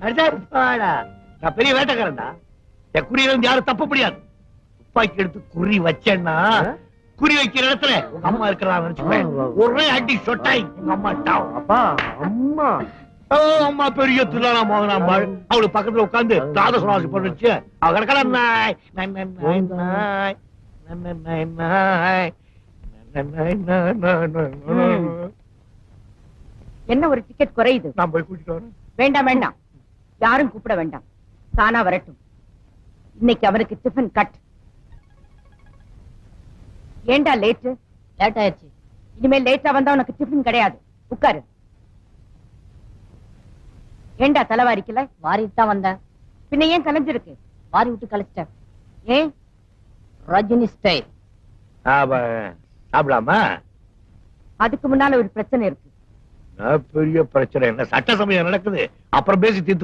நான் பெரிய வேட்டைக்காரன்டா. என் குறியில இருந்து யாரும் தப்ப முடியாது. துப்பாக்கி எடுத்து குறி வச்சேன்னா குறி வைக்கிற இடத்துல உங்க அம்மா இருக்கிறதா நினைச்சுப்பேன். ஒரே அடி சொட்டாய் உங்க அம்மா டாவ். அப்பா அம்மா அம்மா பெரிய துல்லானா மோகனாம்பாள். அவளுக்கு பக்கத்துல உட்கார்ந்து தாதசுராசி பண்ணுச்சு. அவ கிடக்கல நாய் நாய் நாய் நாய் நாய் நாய். என்ன ஒரு டிக்கெட் குறையுது? நான் போய் கூட்டிட்டு வரேன். வேண்டாம் வேண்டாம், யாரும் கூப்பிட வேண்டாம், தானா வரட்டும். இன்னைக்கு அவருக்கு டிஃபன் கட். ஏண்டா லேட் ஆயிடுச்சு. இனிமேல் லேட்டா வந்தா உனக்கு டிஃபன் கிடையாது. உட்காரு. ஏண்டா தலைவாரிக்கல? வாரிட்டு தான் வந்தேன். பின்ன ஏன் கலைஞ்சிருக்கு? வாரி விட்டு கலைச்சிட்டேன். ஏன்? ரஜினி ஸ்டைல். சாப்பிடலாமா? அதுக்கு முன்னால ஒரு பிரச்சனை இருக்கு. பெரிய பிரச்சனை என்ன? சட்ட சமயம் நடக்குது, அப்புறம் பேசி தீர்த்து